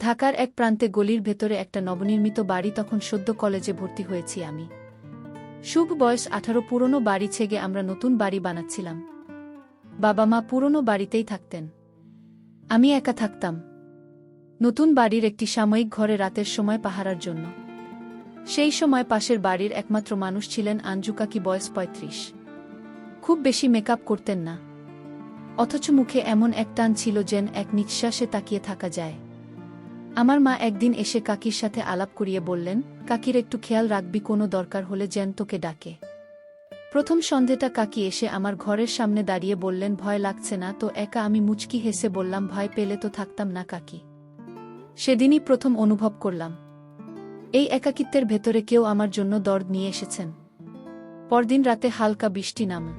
ঢাকার এক প্রান্তে গলির ভেতরে একটা নবনির্মিত বাড়ি। তখন সদ্য কলেজে ভর্তি হয়েছি আমি। শুভ বয়স 18। পুরনো বাড়ি ছেড়ে আমরা নতুন বাড়ি বানাচ্ছিলাম। বাবা মা পুরনো বাড়িতেই থাকতেন, আমি একা থাকতাম নতুন বাড়ির একটি সাময়িক ঘরে রাতের সময় পাহারার জন্য। সেই সময় পাশের বাড়ির একমাত্র মানুষ ছিলেন আঞ্জু কাকি, বয়স 35। খুব বেশি মেকআপ করতেন না, অথচ মুখে এমন এক টান ছিল যেন এক নিঃশ্বাসে তাকিয়ে থাকা যায়। আমার মা একদিন এসে কাকির সাথে আলাপ করিয়ে বললেন, কাকির একটু খেয়াল রাখবি, কোনো দরকার হলে যেন তোকে ডাকে। প্রথম সন্ধেটা কাকি এসে আমার ঘরের সামনে দাঁড়িয়ে বললেন, ভয় লাগছে না তো একা? আমি মুচকি হেসে বললাম, ভয় পেলে তো থাকতাম না কাকি। সেদিনই প্রথম অনুভব করলাম এই একাকিত্বের ভেতরে কেউ আমার জন্য দরদ নিয়ে এসেছেন। পরদিন রাতে হালকা বৃষ্টি নামল।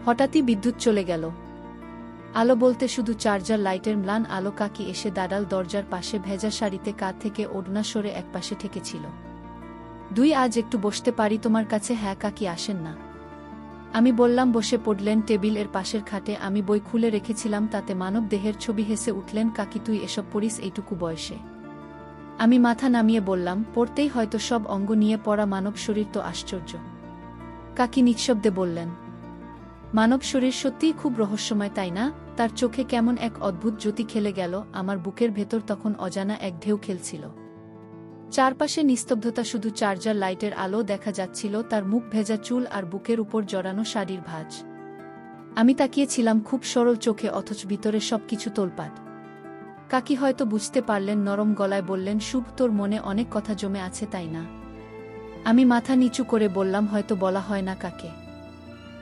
হঠাৎই বিদ্যুৎ চলে গেল। আলো বলতে শুধু চার্জার লাইটের ম্লান আলো। কাকি এসে দাঁড়াল দরজার পাশে, ভেজা শাড়িতে কাঁধ থেকে ওড়না সরে একপাশে ঠেকেছিল। আজ একটু বসতে পারি তোমার কাছে? হ্যাঁ কাকি, আসেন না। আমি বললাম। বসে পড়লেন টেবিল এর পাশের খাটে। আমি বই খুলে রেখেছিলাম, তাতে মানব দেহের ছবি। হেসে উঠলেন, কাকি তুই এসব পড়িস এইটুকু বয়সে? আমি মাথা নামিয়ে বললাম, পড়তেই হয়তো। সব অঙ্গ নিয়ে পড়া মানব শরীর তো আশ্চর্য। কাকি নিঃশব্দে বললেন, মানব শরীর সত্যিই খুব রহস্যময়, তাই না? তার চোখে কেমন এক অদ্ভুত জ্যোতি খেলে গেল। আমার বুকের ভেতর তখন অজানা এক ঢেউ খেলছিল। চারপাশে নিস্তব্ধতা, শুধু চার্জার লাইটের আলো দেখা যাচ্ছিল, তার মুখ, ভেজা চুল আর বুকের উপর জড়ানো শাড়ির ভাঁজ। আমি তাকিয়েছিলাম খুব সরল চোখে, অথচ ভিতরে সবকিছু তোলপাড়। কাকি হয়তো বুঝতে পারলেন, নরম গলায় বললেন, শুভ, তোর মনে অনেক কথা জমে আছে, তাই না? আমি মাথা নিচু করে বললাম, হয়তো বলা হয় না কাকে।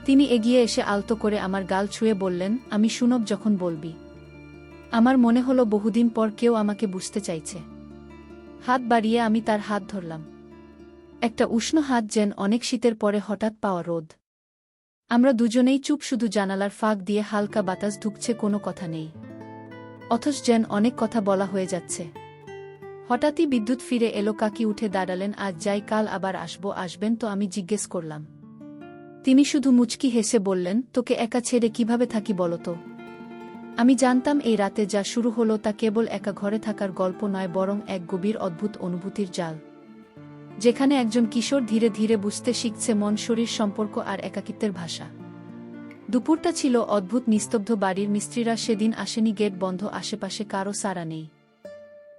তিনি এগিয়ে এসে আলতো করে আমার গাল ছুঁয়ে বললেন, আমি শুনব যখন বলবি। আমার মনে হলো বহুদিন পর কেউ আমাকে বুঝতে চাইছে। হাত বাড়িয়ে আমি তার হাত ধরলাম। একটা উষ্ণ হাত, যেন অনেক শীতের পরে হঠাৎ পাওয়া রোদ। আমরা দুজনেই চুপ, শুধু জানালার ফাঁক দিয়ে হালকা বাতাস ঢুকছে, কোনো কথা নেই, অথচ যেন অনেক কথা বলা হয়ে যাচ্ছে। হঠাৎই বিদ্যুৎ ফিরে এলো। কাকি উঠে দাঁড়ালেন, আজ যাই, কাল আবার আসবো। আসবেন তো? আমি জিজ্ঞেস করলাম। তিনি শুধু মুচকি হেসে বললেন, তোকে একা ছেড়ে কিভাবে থাকি বলতো? আমি জানতাম এই রাতে যা শুরু হলো তা কেবল একা ঘরে থাকার গল্প নয়, বরং এক গভীর অদ্ভুত অনুভূতির জাল, যেখানে একজন কিশোর ধীরে ধীরে বুঝতে শিখছে মন শরীর সম্পর্ক আর একাকিত্বের ভাষা। দুপুরটা ছিল অদ্ভুত নিস্তব্ধ। বাড়ির মিস্ত্রিরা সেদিন আসেনি, গেট বন্ধ, আশেপাশে কারো সাড়া নেই।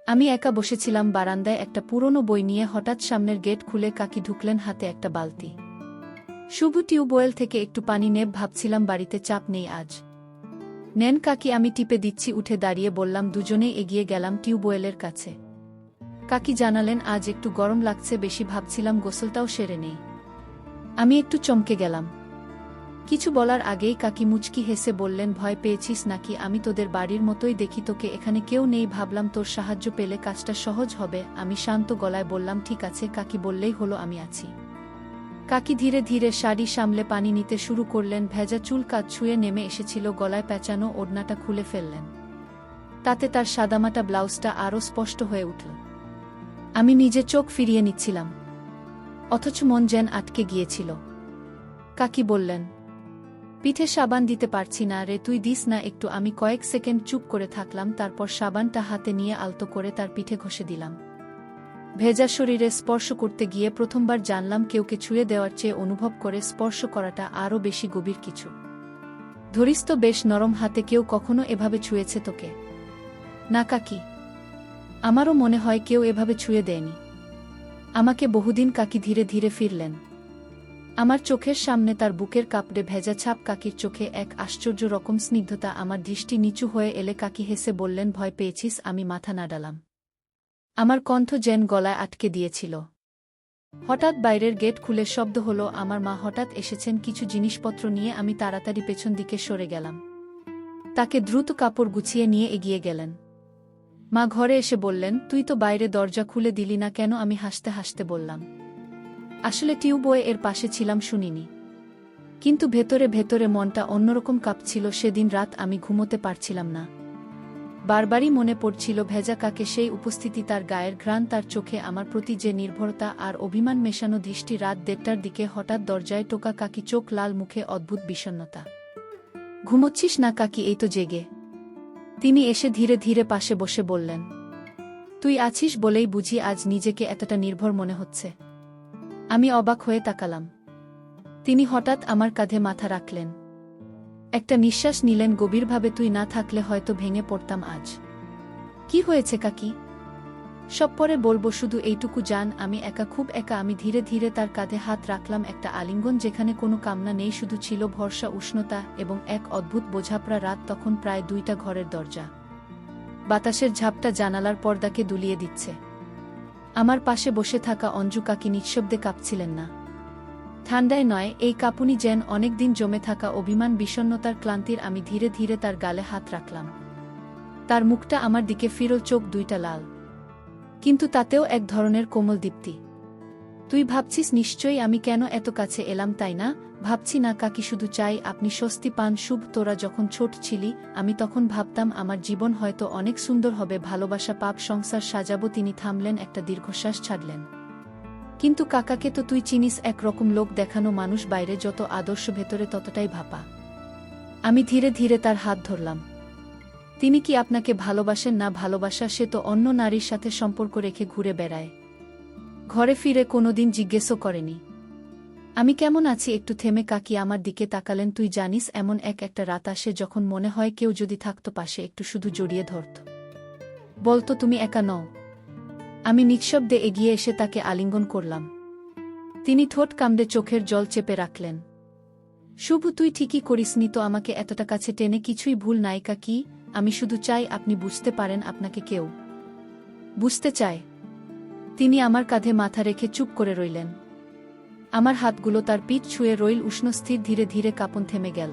আমি একা বসেছিলাম বারান্দায় একটা পুরনো বই নিয়ে। হঠাৎ সামনের গেট খুলে কাকি ঢুকলেন, হাতে একটা বালতি। শুভ, টিউবওয়েল থেকে একটু পানি নেব। ভাবছিলাম বাড়িতে চাপ নেই আজ। নেন কাকি, আমি টিপে দিচ্ছি। উঠে দাঁড়িয়ে বললাম। দুজনেই এগিয়ে গেলাম টিউবওয়েলের কাছে। কাকি জানালেন, আজ একটু গরম লাগছে বেশি। ভাবছিলাম গোসলটাও সেরে নেই। আমি একটু চমকে গেলাম। কিছু বলার আগেই কাকি মুচকি হেসে বললেন, ভয় পেয়েছিস নাকি? আমি তোদের বাড়ির মতোই দেখি তোকে, এখানে কেউ নেই, ভাবলাম তোর সাহায্য পেলে কাজটা সহজ হবে। আমি শান্ত গলায় বললাম, ঠিক আছে কাকি, বললেই হলো, আমি আছি। কাকি ধীরে ধীরে শাড়ি সামলে পানি নিতে শুরু করলেন। ভেজা চুল কাঁধ ছুঁয়ে নেমে এসেছিল, গলায় পেঁচানো ওড়নাটা খুলে ফেললেন। তাতে তার সাদামাটা ব্লাউজটা আরও স্পষ্ট হয়ে উঠল। আমি নিজে চোখ ফিরিয়ে নিচ্ছিলাম, অথচ মন যেন আটকে গিয়েছিল। কাকি বললেন, পিঠে সাবান দিতে পারছি না রে, তুই দিস না একটু? আমি কয়েক সেকেন্ড চুপ করে থাকলাম, তারপর সাবানটা হাতে নিয়ে আলতো করে তার পিঠে ঘষে দিলাম। ভেজা শরীরে স্পর্শ করতে গিয়ে প্রথমবার জানলাম কেউকে ছুঁয়ে দেওয়ার চেয়ে অনুভব করে স্পর্শ করাটা আরও বেশি গভীর কিছু। ধরিস তো, বেশ নরম হাতে। কেউ কখনো এভাবে ছুঁয়েছে তোকে? না কাকি, আমারও মনে হয় কেউ এভাবে ছুঁয়ে দেয়নি আমাকে বহুদিন। কাকি ধীরে ধীরে ফিরলেন। আমার চোখের সামনে তার বুকের কাপড়ে ভেজা ছাপ। কাকির চোখে এক আশ্চর্য রকম স্নিগ্ধতা। আমার দৃষ্টি নিচু হয়ে এলে কাকি হেসে বললেন, ভয় পেয়েছিস? আমি মাথা নাড়ালাম। আমার কণ্ঠ যেন গলায় আটকে দিয়েছিল। হঠাৎ বাইরের গেট খুলে শব্দ হলো। আমার মা হঠাৎ এসেছেন কিছু জিনিসপত্র নিয়ে। আমি তাড়াতাড়ি পেছন দিকে সরে গেলাম। তাকে দ্রুত কাপড় গুছিয়ে নিয়ে এগিয়ে গেলেন। মা ঘরে এসে বললেন, তুই তো বাইরে দরজা খুলে দিলি না কেন? আমি হাসতে হাসতে বললাম, আসলে টিউবওয়ে এর পাশে ছিলাম, শুনিনি। কিন্তু ভেতরে ভেতরে মনটা অন্যরকম কাঁপছিল। সেদিন রাত আমি ঘুমোতে পারছিলাম না। বারবারই মনে পড়ছিল ভেজা কাকে, সেই উপস্থিতি, তার গায়ের ঘ্রাণ, তার চোখে আমার প্রতি যে নির্ভরতা আর অভিমান মেশানো দৃষ্টি। রাত 1:30টার দিকে হঠাৎ দরজায় টোকা কাকি, চোখ লাল, মুখে অদ্ভুত বিষণ্ণতা। ঘুমোচ্ছিস না কাকি? এই তো জেগে। তিনি এসে ধীরে ধীরে পাশে বসে বললেন, তুই আছিস বলেই বুঝি আজ নিজেকে এতটা নির্ভর মনে হচ্ছে। আমি অবাক হয়ে তাকালাম। তিনি হঠাৎ আমার কাঁধে মাথা রাখলেন। একটা নিঃশ্বাস নিলেন গভীরভাবে। তুই না থাকলে হয়তো ভেঙে পড়তাম আজ। কি হয়েছে কাকি? সব পরে বলবো, শুধু এইটুকু জান আমি একা, খুব একা। আমি ধীরে ধীরে তার কাঁধে হাত রাখলাম। একটা আলিঙ্গন যেখানে কোনো কামনা নেই, শুধু ছিল ভরসা, উষ্ণতা এবং এক অদ্ভুত বোঝাপড়া। রাত তখন প্রায় 2টা। ঘরের দরজা, বাতাসের ঝাপটা জানালার পর্দাকে দুলিয়ে দিচ্ছে। আমার পাশে বসে থাকা অঞ্জু কাকি নিঃশব্দে কাঁপছিলেন না। ঠান্ডায় নয়, এই কাঁপুনি যেন অনেকদিন জমে থাকা অভিমান, বিষণ্ণতার, ক্লান্তির। আমি ধীরে ধীরে তার গালে হাত রাখলাম। তার মুখটা আমার দিকে ফিরল, চোখ 2টা লাল, কিন্তু তাতেও এক ধরনের কোমল দীপ্তি। তুই ভাবছিস নিশ্চয়ই আমি কেন এত কাছে এলাম, তাই না? ভাবছি না কাকি, শুধু চাই আপনি স্বস্তি পান। শুভ, তোরা যখন ছোট ছিলি আমি তখন ভাবতাম আমার জীবন হয়তো অনেক সুন্দর হবে, ভালোবাসা পাপ, সংসার সাজাবো। তিনি থামলেন, একটা দীর্ঘশ্বাস ছাড়লেন। কিন্তু কাকাকে তো তুই চিনিস, একরকম লোক দেখানো মানুষ, বাইরে যত আদর্শ ভেতরে ততটাই ভাপা। আমি ধীরে ধীরে তার হাত ধরলাম। তিনি কি আপনাকে ভালোবাসেন না? ভালোবাসা, সে তো অন্য নারীর সাথে সম্পর্ক রেখে ঘুরে বেড়ায়, ঘরে ফিরে কোনোদিন জিজ্ঞেসও করেনি আমি কেমন আছি। একটু থেমে কাকি আমার দিকে তাকালেন। তুই জানিস, এমন একটা রাত আসে যখন মনে হয় কেউ যদি থাকতো পাশে, একটু শুধু জড়িয়ে ধরত, বলতো তুমি একা নও। আমি নিঃশব্দে এগিয়ে এসে তাকে আলিঙ্গন করলাম। তিনি ঠোঁট কামড়ে চোখের জল চেপে রাখলেন। শুভ, তুই ঠিকই করিসনি তো আমাকে এতটা কাছে টেনে। কিছুই ভুল নাই কাকি, আমি শুধু চাই আপনি বুঝতে পারেন, আপনাকে কেউ বুঝতে চায়। তিনি আমার কাঁধে মাথা রেখে চুপ করে রইলেন। আমার হাতগুলো তার পিঠ ছুঁয়ে রইল, উষ্ণ, স্থির। ধীরে ধীরে কাঁপন থেমে গেল।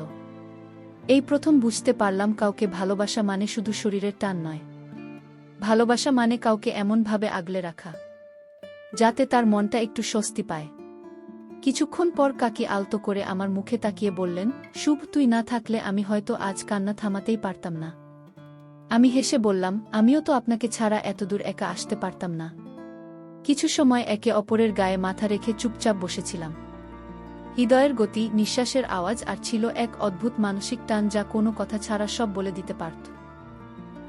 এই প্রথম বুঝতে পারলাম, কাউকে ভালোবাসা মানে শুধু শরীরের টান নয়। ভালোবাসা মানে কাউকে এমনভাবে আগলে রাখা যাতে তার মনটা একটু স্বস্তি পায়। কিছুক্ষণ পর কাকি আলতো করে আমার মুখে তাকিয়ে বললেন, শুভ, তুই না থাকলে আমি হয়তো আজ কান্না থামাতেই পারতাম না। আমি হেসে বললাম, আমিও তো আপনাকে ছাড়া এতদূর একা আসতে পারতাম না। কিছু সময় একে অপরের গায়ে মাথা রেখে চুপচাপ বসেছিলাম। হৃদয়ের গতি, নিঃশ্বাসের আওয়াজ, আর ছিল এক অদ্ভুত মানসিক টান যা কোনো কথা ছাড়া সব বলে দিতে পারত।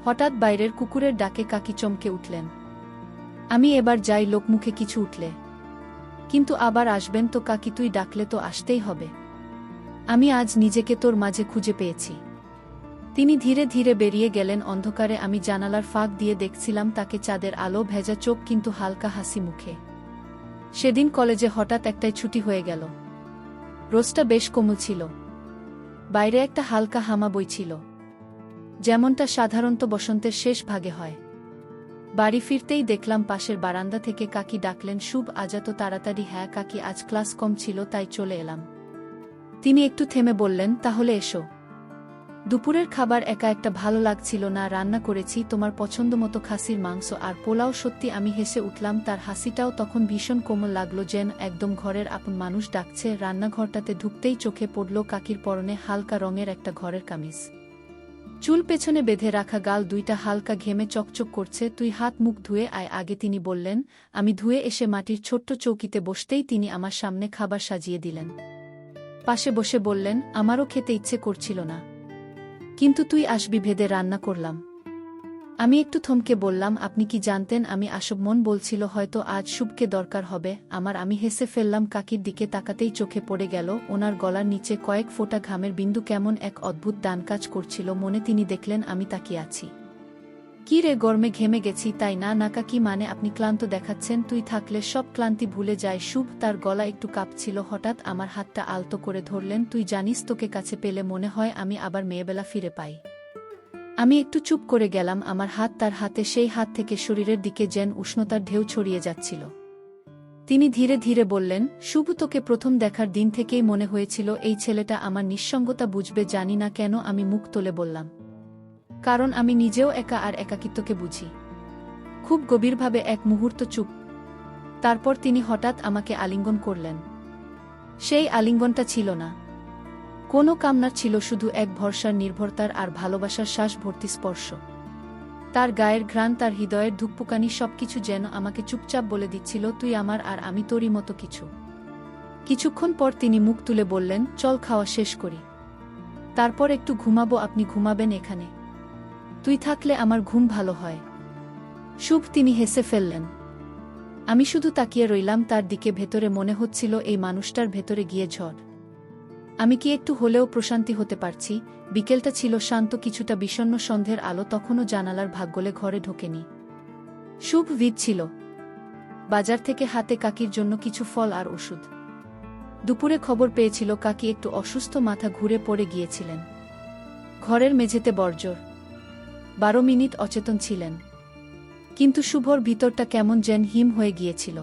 হঠাৎ বাইরের কুকুরের ডাকে কাকি চমকে উঠলেন। আমি এবার যাই, লোকমুখে কিছু উঠলে। কিন্তু আবার আসবেন তো কাকি, তুই ডাকলে তো আসতেই হবে। আমি আজ নিজেকে তোর মাঝে খুঁজে পেয়েছি। তিনি ধীরে ধীরে বেরিয়ে গেলেন অন্ধকারে। আমি জানালার ফাঁক দিয়ে দেখছিলাম তাকে, চাঁদের আলো, ভেজা চোখ, কিন্তু হালকা হাসি মুখে। সেদিন কলেজে হঠাৎ একটাই ছুটি হয়ে গেল। রোজটা বেশ কোমল ছিল। বাইরে একটা হালকা হামা বইছিল, যেমনটা সাধারণত বসন্তের শেষ ভাগে হয়। বাড়ি ফিরতেই দেখলাম পাশের বারান্দা থেকে কাকি ডাকলেন, শুভ, আজ তো তাড়াতাড়ি? হ্যাঁ কাকি, আজ ক্লাস কম ছিল তাই চলে এলাম। তিনি একটু থেমে বললেন, তাহলে এসো। দুপুরের খাবার একা একটা ভালো লাগছিল না, রান্না করেছি তোমার পছন্দমতো খাসির মাংস আর পোলাও। সত্যি? আমি হেসে উঠলাম। তার হাসিটাও তখন ভীষণ কোমল লাগলো, যেন একদম ঘরের আপন মানুষ ডাকছে। রান্নাঘরটাতে ঢুকতেই চোখে পড়ল কাকির পরনে হালকা রঙের একটা ঘরের কামিজ, চুল পেছনে বেঁধে রাখা, গাল 2টা হালকা ঘেমে চকচক করছে। তুই হাত মুখ ধুয়ে আয় আগে, তিনি বললেন। আমি ধুয়ে এসে মাটির ছোট্ট চৌকিতে বসতেই তিনি আমার সামনে খাবার সাজিয়ে দিলেন। পাশে বসে বললেন, আমারও খেতে ইচ্ছে করছিল না, কিন্তু তুই আসবি ভেবে রান্না করলাম। আমি একটু থমকে বললাম, আপনি কি জানতেন আমি আসব? মন বলছিল হয়তো আজ শুভকে দরকার হবে আমার। আমি হেসে ফেললাম। কাকির দিকে তাকাতেই চোখে পড়ে গেল ওনার গলার নিচে কয়েক ফোঁটা ঘামের বিন্দু। কেমন এক অদ্ভুত ডান কাজ করছিল মনে। তিনি দেখলেন আমি তাকিয়ে আছি। কি রে, গরমে ঘেমে গেছি তাই না? না কাকি, মানে আপনি ক্লান্ত দেখাচ্ছেন। তুই থাকলে সব ক্লান্তি ভুলে যায় শুভ। তার গলা একটু কাঁপছিল। হঠাৎ আমার হাতটা আলতো করে ধরলেন। তুই জানিস, তোকে কাছে পেলে মনে হয় আমি আবার মেয়েবেলা ফিরে পাই। আমি একটু চুপ করে গেলাম। আমার হাত তার হাতে, সেই হাত থেকে শরীরের দিকে যেন উষ্ণতার ঢেউ ছড়িয়ে যাচ্ছিল। তিনি ধীরে ধীরে বললেন, শুভ, তোকে প্রথম দেখার দিন থেকেই মনে হয়েছিল এই ছেলেটা আমার নিঃসঙ্গতা বুঝবে। জানি না কেন। আমি মুখ তুলে বললাম, কারণ আমি নিজেও একা আর একাকিত্বকে বুঝি খুব গভীরভাবে। এক মুহূর্ত চুপ, তারপর তিনি হঠাৎ আমাকে আলিঙ্গন করলেন। সেই আলিঙ্গনটা ছিল না কোনো কামনার, ছিল শুধু এক ভরসার, নির্ভরতার আর ভালোবাসার শ্বাস ভর্তি স্পর্শ। তার গায়ের ঘ্রাণ, তার হৃদয়ের ধুকপুকানি, সবকিছু যেন আমাকে চুপচাপ বলে দিচ্ছিল, তুই আমার আর আমি তোরই মতো কিছু। কিছুক্ষণ পর তিনি মুখ তুলে বললেন, চল খাওয়া শেষ করি, তারপর একটু ঘুমাবো। আপনি ঘুমাবেন এখানে? তুই থাকলে আমার ঘুম ভালো হয়। শুভ তিনি হেসে ফেললেন। আমি শুধু তাকিয়ে রইলাম তার দিকে। ভেতরে মনে হচ্ছিল এই মানুষটার ভেতরে গিয়ে ঝড়। আমি কি একটু হলেও প্রশান্তি হতে পারছি? বিকেলটা ছিল শান্ত, কিছুটা বিষণ্ণ সন্ধ্যের আলো তখনও জানালার ভাগ গলে ঘরে ঢোকেনি। শুভ ছিল বাজার থেকে হাতে কাকির জন্য কিছু ফল আর ওষুধ। দুপুরে খবর পেয়েছিল কাকি একটু অসুস্থ, মাথা ঘুরে পড়ে গিয়েছিলেন। ঘরের মেঝেতে বর্জর 12 মিনিট অচেতন ছিলেন। কিন্তু শুভর ভিতরটা কেমন যেন হিম হয়ে গিয়েছিল।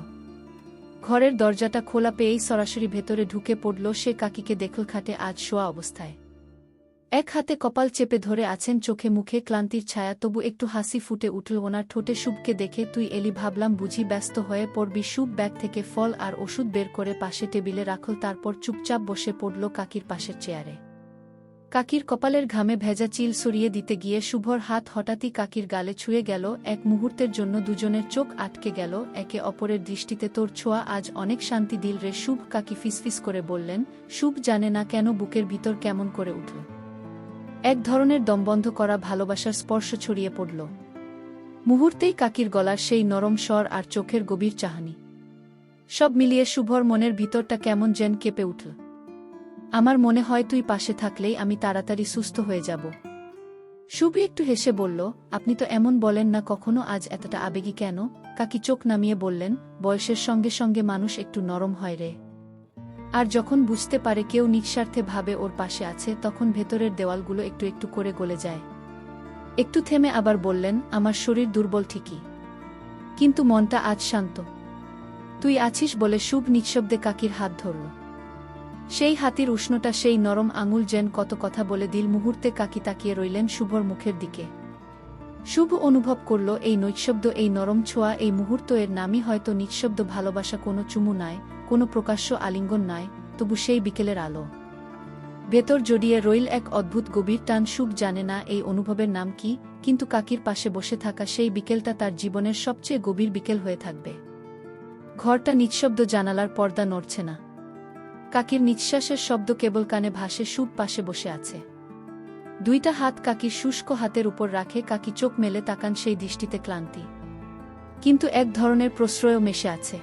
ঘরের দরজাটা খোলা পেয়েই সরাসরি ভেতরে ঢুকে পড়ল সে। কাকিকে দেখল খাটে আজ শোয়া অবস্থায়। এক হাতে কপাল চেপে ধরে আছেন, চোখে মুখে ক্লান্তির ছায়া, তবু একটু হাসি ফুটে উঠল ওনার ঠোঁটে। শুভকে দেখে তুই এলি, ভাবলাম বুঝি ব্যস্ত হয়ে পড়বি। শুভ ব্যাগ থেকে ফল আর ওষুধ বের করে পাশে টেবিলে রাখল, তারপর চুপচাপ বসে পড়ল কাকির পাশের চেয়ারে। কাকির কপালের ঘামে ভেজা চিল সরিয়ে দিতে গিয়ে শুভর হাত হঠাৎই কাকির গালে ছুঁয়ে গেল। এক মুহূর্তের জন্য দুজনের চোখ আটকে গেল একে অপরের দৃষ্টিতে। তোর ছোঁয়া আজ অনেক শান্তি দিল রে শুভ, কাকি ফিসফিস করে বললেন। শুভ জানে না কেন বুকের ভিতর কেমন করে উঠল। এক ধরনের দমবন্ধ করা ভালোবাসার স্পর্শ ছড়িয়ে পড়ল। মুহূর্তেই কাকির গলার সেই নরম স্বর আর চোখের গভীর চাহনি, সব মিলিয়ে শুভর মনের ভিতরটা কেমন যেন কেঁপে উঠল। আমার মনে হয় তুই পাশে থাকলেই আমি তাড়াতাড়ি সুস্থ হয়ে যাব। শুভ একটু হেসে বলল, আপনি তো এমন বলেন না কখনো, আজ এতটা আবেগী কেন? কাকি চোখ নামিয়ে বললেন, বয়সের সঙ্গে সঙ্গে মানুষ একটু নরম হয় রে। আর যখন বুঝতে পারে কেউ নিঃস্বার্থে ভাবে ওর পাশে আছে, তখন ভেতরের দেওয়ালগুলো একটু একটু করে গলে যায়। একটু থেমে আবার বললেন, আমার শরীর দুর্বল ঠিকই, কিন্তু মনটা আজ শান্ত। তুই আছিস বলে। শুভ নিঃশব্দে কাকির হাত ধরল। সেই হাতির উষ্ণতা, সেই নরম আঙুল যেন কত কথা বলে দিল। মুহূর্তে কাকি তাকিয়ে রইলেন শুভর মুখের দিকে। শুভ অনুভব করল এই নৈশব্দ, এই নরম ছোঁয়া, এই মুহূর্ত, এর নামই হয়তো নিঃশব্দ ভালোবাসা। কোনো চুমু নয়, কোনো প্রকাশ্য আলিঙ্গন নয়, তবু সেই বিকেলের আলো। ভেতর জড়িয়ে রইল এক অদ্ভুত গভীর টান। শুভ জানে না এই অনুভবের নাম কি, কিন্তু কাকির পাশে বসে থাকা সেই বিকেলটা তার জীবনের সবচেয়ে গভীর বিকেল হয়ে থাকবে। ঘরটা নিঃশব্দ, জানালার পর্দা নড়ছে না। কাকির নিঃশ্বাসের শব্দ কেবল কানে ভাসে। শুভ পাশে বসে আছে, দুইটা হাত কাকির শুষ্ক হাতের উপর রাখে। কাকি চোখ মেলে তাকান, সেই দৃষ্টিতে ক্লান্তি, কিন্তু এক ধরনের প্রশ্রয়ও মেশে আছে।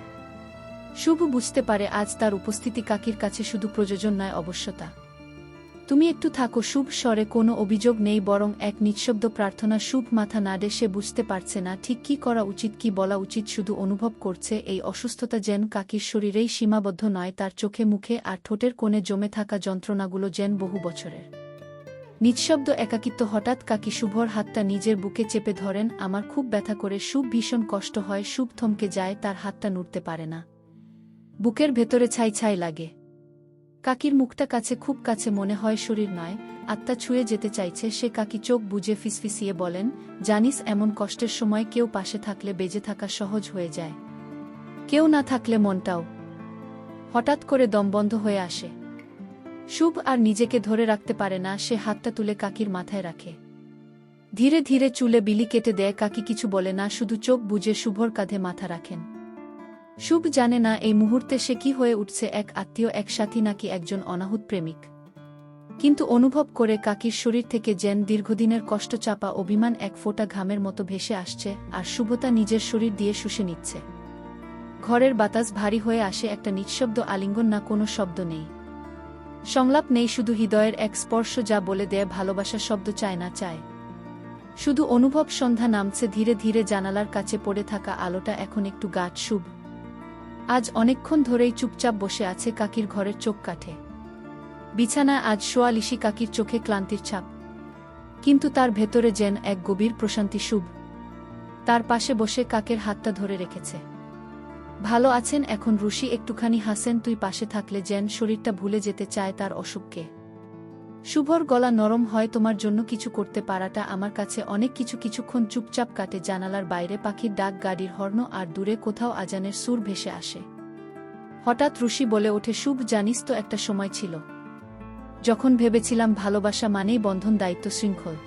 শুভ বুঝতে পারে আজ তার উপস্থিতি কাকির কাছে শুধু প্রয়োজন নয়, অবশ্যতা। তুমি একটু থাকো। শুভ স্বরে কোনো অভিযোগ নেই, বরং এক নিঃশব্দ প্রার্থনা। শুভ মাথা নাড়ে, সে বুঝতে পারছে না ঠিক কি করা উচিত, কি বলা উচিত, শুধু অনুভব করছে এই অসুস্থতা যেন কাকির শরীরেই সীমাবদ্ধ নয়, তার চোখে মুখে আর ঠোঁটের কোণে জমে থাকা যন্ত্রণাগুলো যেন বহু বছরের। নিঃশব্দ একাকিত্ব। হঠাৎ কাকি শুভর হাতটা নিজের বুকে চেপে ধরেন। আমার খুব ব্যথা করে। শুভ ভীষণ কষ্ট হয়। শুভ থমকে যায়, তার হাতটা নড়তে পারে না। বুকের ভেতরে ছাই ছাই লাগে। কাকির মুখটা কাছে, খুব কাছে, মনে হয় শরীর নয় আত্মা ছুঁয়ে যেতে চাইছে সে। কাকি চোখ বুজে ফিসফিসিয়ে বলেন, জানিস এমন কষ্টের সময় কেউ পাশে থাকলে বেঁচে থাকা সহজ হয়ে যায়, কেউ না থাকলে মনটাও হঠাৎ করে দমবন্ধ হয়ে আসে। শুভ আর নিজেকে ধরে রাখতে পারে না, সে হাতটা তুলে কাকির মাথায় রাখে। ধীরে ধীরে চুলে বিলি কেটে দেয়। কাকি কিছু বলে না, শুধু চোখ বুজে শুভর কাঁধে মাথা রাখেন। শুভ জানে না এই মুহূর্তে সে কি হয়ে উঠছে, এক আত্মীয়, এক সাথী, নাকি একজন অনাহুত প্রেমিক। কিন্তু অনুভব করে কাকির শরীর থেকে যেন দীর্ঘদিনের কষ্ট, চাপা অভিমান এক ফোঁটা ঘামের মতো ভেসে আসছে, আর শুভতা নিজের শরীর দিয়ে শুষে নিচ্ছে। ঘরের বাতাস ভারী হয়ে আসে, একটা নিঃশব্দ আলিঙ্গন, না কোনো শব্দ নেই, সংলাপ নেই, শুধু হৃদয়ের এক স্পর্শ যা বলে দেয় ভালোবাসা শব্দ চায় না, চায় শুধু অনুভব। সন্ধ্যা নামছে ধীরে ধীরে, জানালার কাছে পড়ে থাকা আলোটা এখন একটু গাঢ়। শুভ আজ অনেকক্ষণ ধরেই চুপচাপ বসে আছে কাকির ঘরের চোখ কাঠে। বিছানায় আজ শোয়ালিশি, কাকির চোখে ক্লান্তির ছাপ, কিন্তু তার ভেতরে যেন এক গভীর প্রশান্তি। শুভ তার পাশে বসে কাকের হাতটা ধরে রেখেছে। ভালো আছেন এখন? রুশি একটুখানি হাসেন। তুই পাশে থাকলে যেন শরীরটা ভুলে যেতে চায় তার অসুখকে। শুভর গলা নরম হয়, তোমার জন্য কিছু করতে পারাটা আমার কাছে অনেক কিছু। কিছুক্ষণ চুপচাপ কাটে। জানালার বাইরে পাখির ডাক, গাড়ির হর্ন, আর দূরে কোথাও আজানের সুর ভেসে আসে। হঠাৎ রুশি বলে ওঠে, শুভ জানিস তো একটা সময় ছিল যখন ভেবেছিলাম ভালোবাসা মানেই বন্ধন, দায়িত্ব, শৃঙ্খল।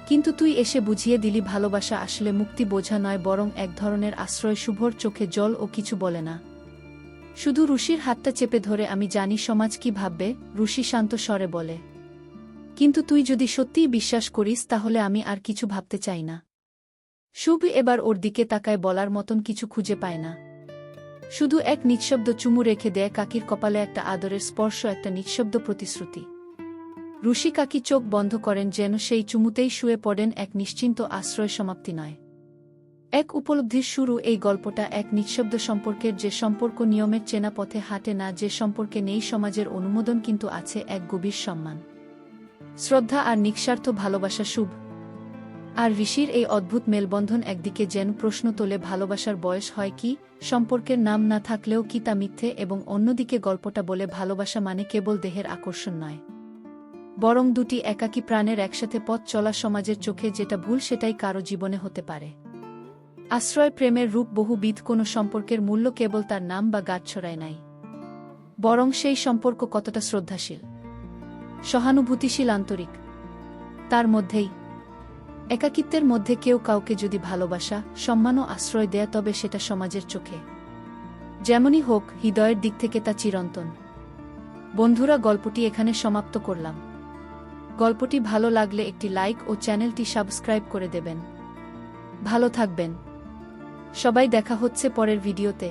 কিন্তু তুই এসে বুঝিয়ে দিলি ভালোবাসা আসলে মুক্তি, বোঝা নয়, বরং এক ধরনের আশ্রয়। শুভর চোখে জল, ও কিছু বলে না, শুধু রুশির হাতটা চেপে ধরে। আমি জানি সমাজ কি ভাববে, রুশি শান্ত স্বরে বলে, কিন্তু তুই যদি সত্যিই বিশ্বাস করিস তাহলে আমি আর কিছু ভাবতে চাই না। শুভ এবার ওর দিকে তাকায়, বলার মতন কিছু খুঁজে পায় না। শুধু এক নিঃশব্দ চুমু রেখে দেয় কাকির কপালে, একটা আদরের স্পর্শ, একটা নিঃশব্দ প্রতিশ্রুতি। রুশি কাকি চোখ বন্ধ করেন, যেন সেই চুমুতেই শুয়ে পড়েন এক নিশ্চিন্ত আশ্রয়, সমাপ্তি নয়, এক উপলব্ধির শুরু। এই গল্পটা এক নিঃশব্দ সম্পর্কের, যে সম্পর্ক নিয়মের চেনা পথে হাঁটে না, যে সম্পর্কে নেই সমাজের অনুমোদন কিন্তু আছে এক গভীর সম্মান, শ্রদ্ধা আর নিঃস্বার্থ ভালোবাসা। শুভ আর ঋষির এই অদ্ভুত মেলবন্ধন একদিকে যেন প্রশ্ন তোলে, ভালোবাসার বয়স হয় কি, সম্পর্কের নাম না থাকলেও কি তা মিথ্যে, এবং অন্যদিকে গল্পটা বলে ভালোবাসা মানে কেবল দেহের আকর্ষণ নয়, বরং দুটি একাকী প্রাণের একসাথে পথ চলা। সমাজের চোখে যেটা ভুল সেটাই কারো জীবনে হতে পারে আশ্রয়। প্রেমের রূপ বহুবিধ, কোনো সম্পর্কের মূল্য কেবল তার নাম বা গাঁটছড়ায় নাই, বরং সেই সম্পর্ক কতটা শ্রদ্ধাশীল, সহানুভূতিশীল, আন্তরিক। তার মধ্যেই, একাকিত্বের মধ্যে কেউ কাউকে যদি ভালোবাসা, সম্মান ও আশ্রয় দেয়, তবে সেটা সমাজের চোখে যেমনই হোক, হৃদয়ের দিক থেকে তা চিরন্তন। বন্ধুরা, গল্পটি এখানে সমাপ্ত করলাম। গল্পটি ভালো লাগলে একটি লাইক ও চ্যানেলটি সাবস্ক্রাইব করে দেবেন। ভালো থাকবেন সবাই, দেখা হচ্ছে পরের ভিডিওতে।